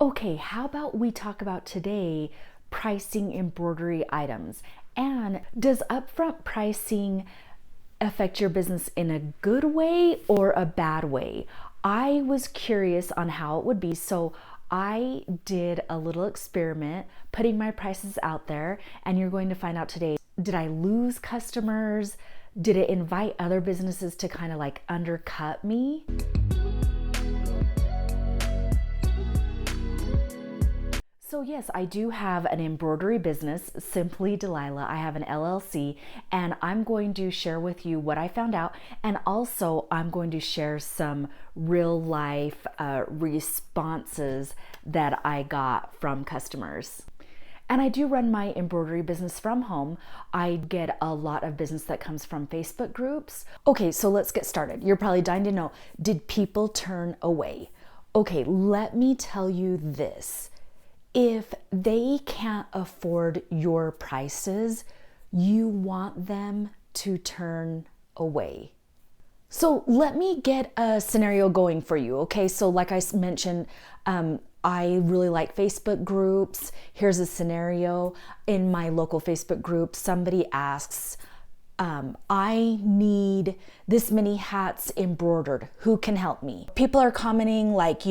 Okay, how about we talk about today pricing embroidery items? And does upfront pricing affect your business in a good way or a bad way? I was curious on how it would be, so I did a little experiment putting my prices out there, and you're going to find out today. Did I lose customers? Did it invite other businesses to kind of like undercut me? So yes, I do have an embroidery business, Simply Delilah. I have an LLC, and I'm going to share with you what I found out, and also I'm going to share some real life responses that I got from customers. And I do run my embroidery business from home. I get a lot of business that comes from Facebook groups. Okay, so let's get started. You're probably dying to know, did people turn away? Okay, let me tell you this. If they can't afford your prices, you want them to turn away. So let me get a scenario going for you, okay? So like I mentioned, I really like Facebook groups. Here's a scenario. In my local Facebook group, somebody asks, I need this many hats embroidered. Who can help me? People are commenting like,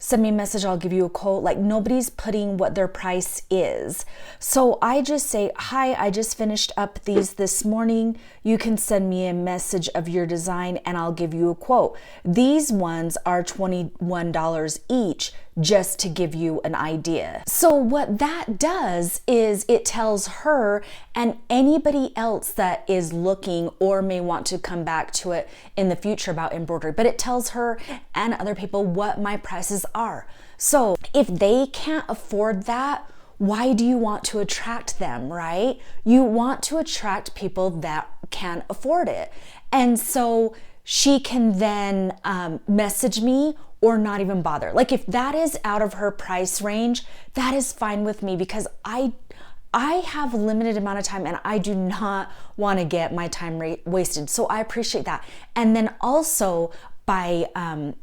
send me a message, I'll give you a quote. Like nobody's putting what their price is. So I just say, hi, I just finished up these this morning. You can send me a message of your design and I'll give you a quote. These ones are $21 each, just to give you an idea. So what that does is it tells her and anybody else that is looking or may want to come back to it in the future about embroidery, but it tells her and other people what my prices are. So if they can't afford that, why do you want to attract them, right? You want to attract people that can afford it. And so she can then message me or not even bother. Like if that is out of her price range, that is fine with me because I have a limited amount of time and I do not want to get my time wasted. So I appreciate that. And then also by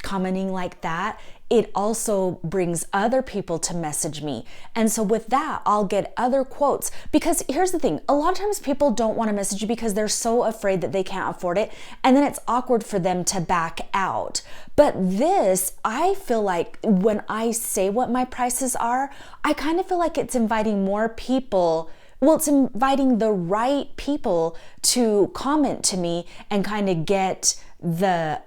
commenting like that, it also brings other people to message me. And so with that, I'll get other quotes. Because here's the thing, a lot of times people don't want to message you because they're so afraid that they can't afford it. And then it's awkward for them to back out. But this, I feel like when I say what my prices are, I kind of feel like it's inviting more people. Well, it's inviting the right people to comment to me and kind of get the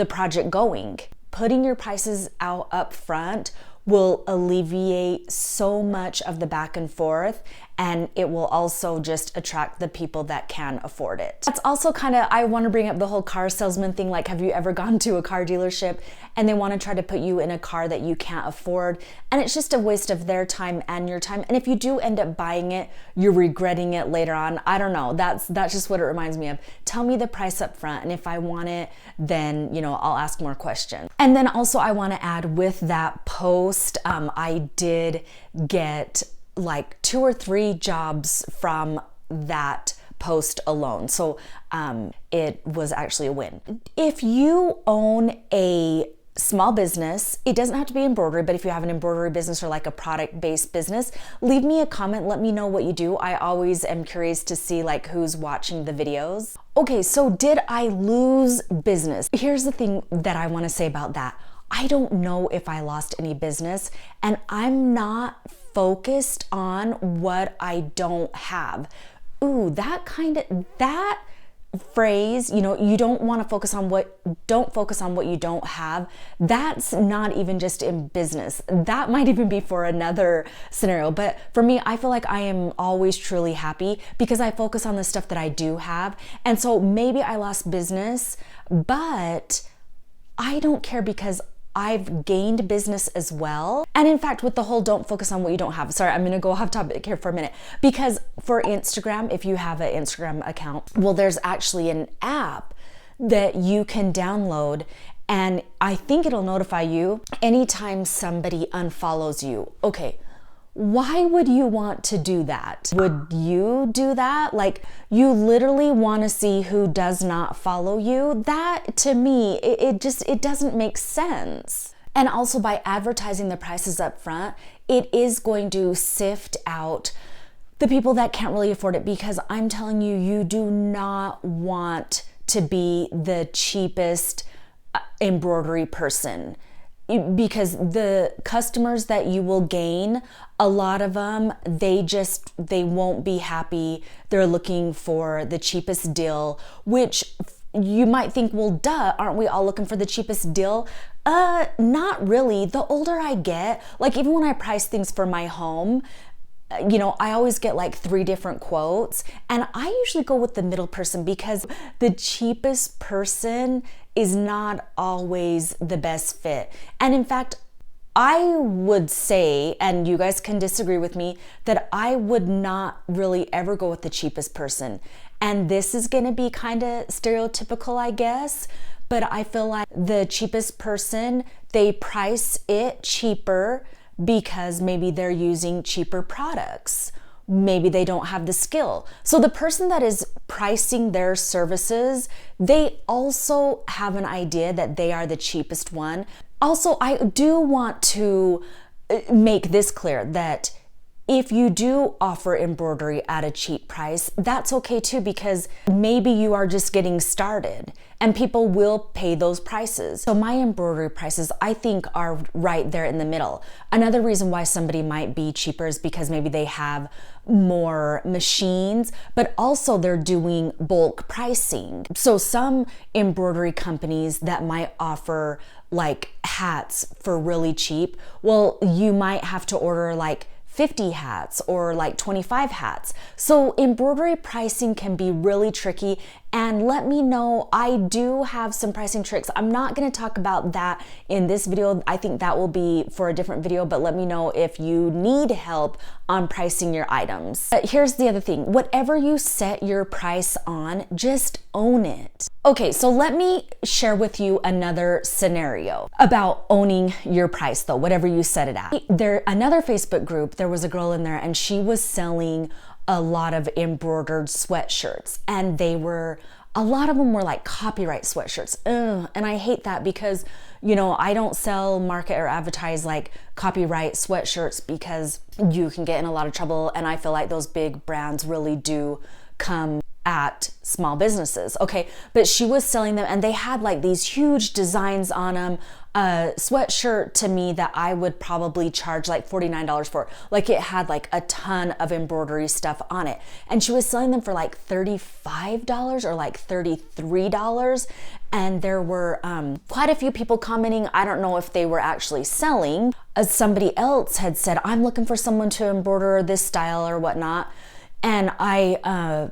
project going. Putting your prices out up front will alleviate so much of the back and forth, and it will also just attract the people that can afford it. That's also kind of, I want to bring up the whole car salesman thing. Like, have you ever gone to a car dealership and they want to try to put you in a car that you can't afford? And it's just a waste of their time and your time. And if you do end up buying it, you're regretting it later on. I don't know. That's just what it reminds me of. Tell me the price up front, and if I want it, then I'll ask more questions. And then also I want to add with that post, I did get like 2 or 3 jobs from that post alone. So it was actually a win. If you own a small business, it doesn't have to be embroidery, but if you have an embroidery business or like a product-based business, leave me a comment. Let me know what you do. I always am curious to see like who's watching the videos. Okay, so did I lose business? Here's the thing that I want to say about that. I don't know if I lost any business, and I'm not focused on what I don't have. Ooh, that phrase, you don't want to focus on don't focus on what you don't have. That's not even just in business. That might even be for another scenario. But for me, I feel like I am always truly happy because I focus on the stuff that I do have. And so maybe I lost business, but I don't care because I've gained business as well. And in fact, with the whole don't focus on what you don't have, sorry, I'm gonna go off topic here for a minute, because for Instagram, if you have an Instagram account, well, there's actually an app that you can download, and I think it'll notify you anytime somebody unfollows you. Okay, why would you want to do that? Would you do that? Like, you literally want to see who does not follow you? That, to me, it doesn't make sense. And also by advertising the prices up front, it is going to sift out the people that can't really afford it, because I'm telling you, you do not want to be the cheapest embroidery person, because the customers that you will gain, a lot of them, they won't be happy. They're looking for the cheapest deal, which you might think, well, duh, aren't we all looking for the cheapest deal? Not really. The older I get, like even when I price things for my home, I always get like 3 different quotes, and I usually go with the middle person, because the cheapest person is not always the best fit. And in fact, I would say, and you guys can disagree with me, that I would not really ever go with the cheapest person. And this is going to be kind of stereotypical, I guess, but I feel like the cheapest person, they price it cheaper because maybe they're using cheaper products. Maybe they don't have the skill. So the person that is pricing their services, they also have an idea that they are the cheapest one. Also, I do want to make this clear that if you do offer embroidery at a cheap price, that's okay too, because maybe you are just getting started and people will pay those prices. So my embroidery prices, I think, are right there in the middle. Another reason why somebody might be cheaper is because maybe they have more machines, but also they're doing bulk pricing. So some embroidery companies that might offer like hats for really cheap, well, you might have to order like 50 hats or like 25 hats. So embroidery pricing can be really tricky, and let me know, I do have some pricing tricks. I'm not going to talk about that in this video. I think that will be for a different video, but let me know if you need help on pricing your items. But here's the other thing, whatever you set your price on, just own it. Okay, so let me share with you another scenario about owning your price though, whatever you set it at. Another Facebook group, there was a girl in there and she was selling a lot of embroidered sweatshirts, and a lot of them were like copyright sweatshirts. And I hate that, because I don't sell, market, or advertise like copyright sweatshirts, because you can get in a lot of trouble, and I feel like those big brands really do come at small businesses. Okay, but she was selling them and they had like these huge designs on them. A sweatshirt to me that I would probably charge like $49 for. Like it had like a ton of embroidery stuff on it. And she was selling them for like $35 or like $33. And there were quite a few people commenting. I don't know if they were actually selling. Somebody else had said, I'm looking for someone to embroider this style or whatnot. And I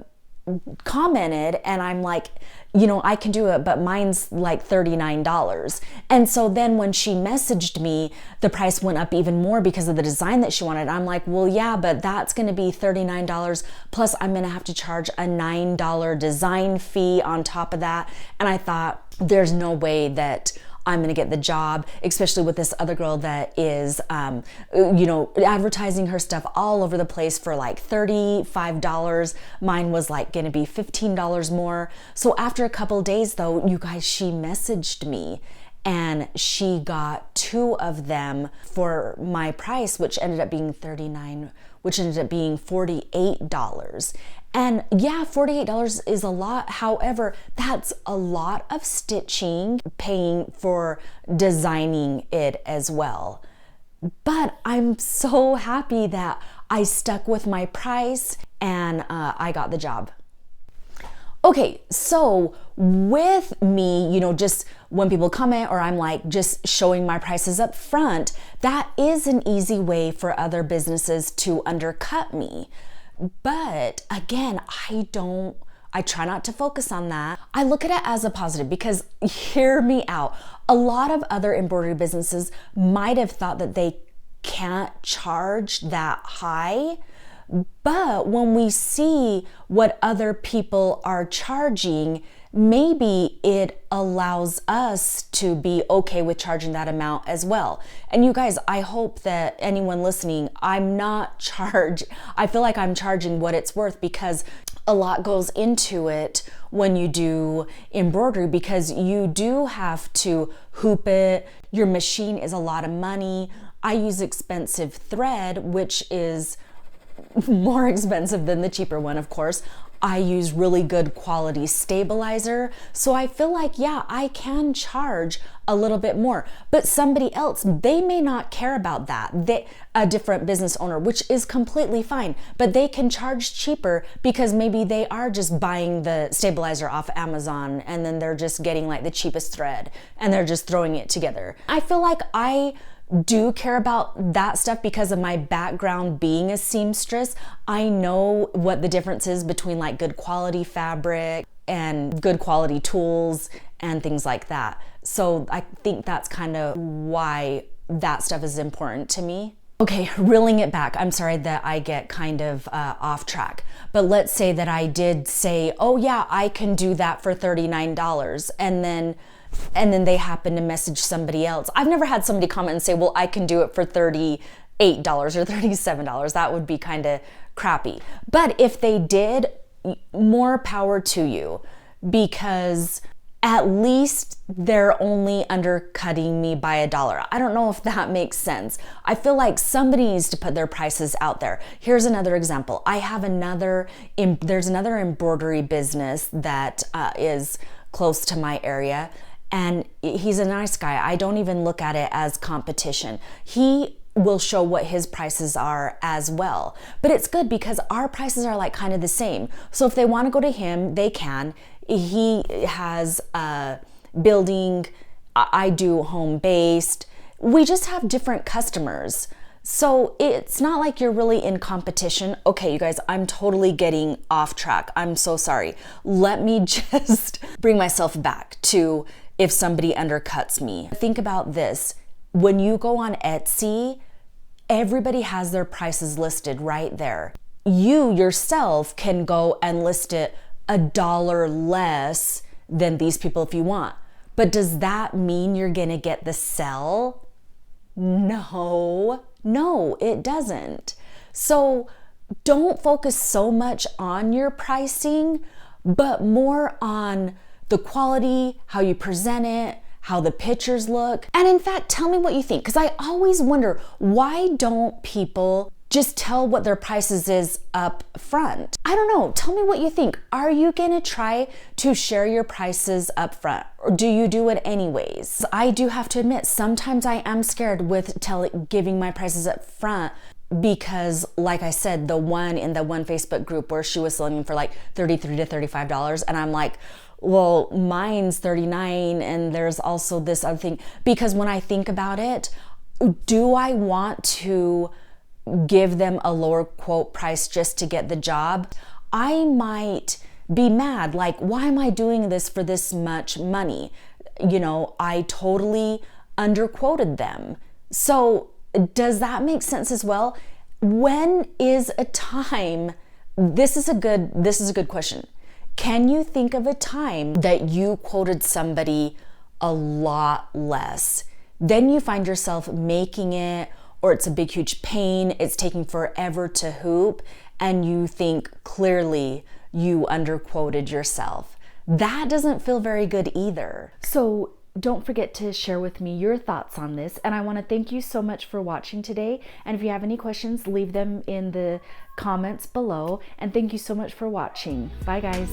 commented and I'm like, I can do it, but mine's like $39. And so then when she messaged me, the price went up even more because of the design that she wanted. I'm like, well, yeah, but that's going to be $39 plus I'm going to have to charge a $9 design fee on top of that. And I thought, there's no way that I'm gonna get the job, especially with this other girl that is, advertising her stuff all over the place for like $35. Mine was like gonna be $15 more. So after a couple of days though, you guys, she messaged me and she got 2 of them for my price, which ended up being $39, which ended up being $48. And yeah, $48 is a lot. However, that's a lot of stitching, paying for designing it as well. But I'm so happy that I stuck with my price and I got the job. Okay, so with me, just when people comment or I'm like just showing my prices up front, that is an easy way for other businesses to undercut me. But again, I try not to focus on that. I look at it as a positive, because hear me out. A lot of other embroidery businesses might have thought that they can't charge that high. But when we see what other people are charging, maybe it allows us to be okay with charging that amount as well. And you guys, I hope that anyone listening, I feel like I'm charging what it's worth, because a lot goes into it when you do embroidery, because you do have to hoop it. Your machine is a lot of money. I use expensive thread, which is more expensive than the cheaper one, of course. I use really good quality stabilizer. So I feel like, yeah, I can charge a little bit more, but somebody else, they may not care about that. A different business owner, which is completely fine, but they can charge cheaper because maybe they are just buying the stabilizer off Amazon and then they're just getting like the cheapest thread and they're just throwing it together. I feel like I do care about that stuff because of my background being a seamstress. I know what the difference is between like good quality fabric and good quality tools and things like that. So I think that's kind of why that stuff is important to me. Okay, reeling it back. I'm sorry that I get kind of off track, but let's say that I did say, oh yeah, I can do that for $39, and then they happen to message somebody else. I've never had somebody comment and say, well, I can do it for $38 or $37. That would be kind of crappy. But if they did, more power to you, because at least they're only undercutting me by $1. I don't know if that makes sense. I feel like somebody needs to put their prices out there. Here's another example. There's another embroidery business that is close to my area, and he's a nice guy. I don't even look at it as competition. He will show what his prices are as well. But it's good because our prices are like kind of the same. So if they want to go to him, they can. He has a building, I do home-based. We just have different customers. So it's not like you're really in competition. Okay, you guys, I'm totally getting off track. I'm so sorry. Let me just bring myself back to if somebody undercuts me. Think about this. When you go on Etsy, everybody has their prices listed right there. You yourself can go and list it $1 less than these people if you want. But does that mean you're gonna get the sell? No, it doesn't. So don't focus so much on your pricing, but more on the quality, how you present it, how the pictures look. And in fact, tell me what you think, because I always wonder, why don't people just tell what their prices is up front? I don't know. Tell me what you think. Are you gonna try to share your prices up front, or do you do it anyways? I do have to admit, sometimes I am scared with giving my prices up front, because like I said, the one in the one Facebook group where she was selling them for like $33 to $35, and I'm like, well, mine's $39, and there's also this other thing. Because when I think about it, do I want to give them a lower quote price just to get the job? I might be mad, like, why am I doing this for this much money? You know, I totally underquoted them. So does that make sense as well? When is a time? This is a good question. Can you think of a time that you quoted somebody a lot less? Then you find yourself making it, or it's a big, huge pain, it's taking forever to hoop, and you think clearly you underquoted yourself. That doesn't feel very good either. So don't forget to share with me your thoughts on this. And I want to thank you so much for watching today. And if you have any questions, leave them in the comments below. And thank you so much for watching. Bye, guys.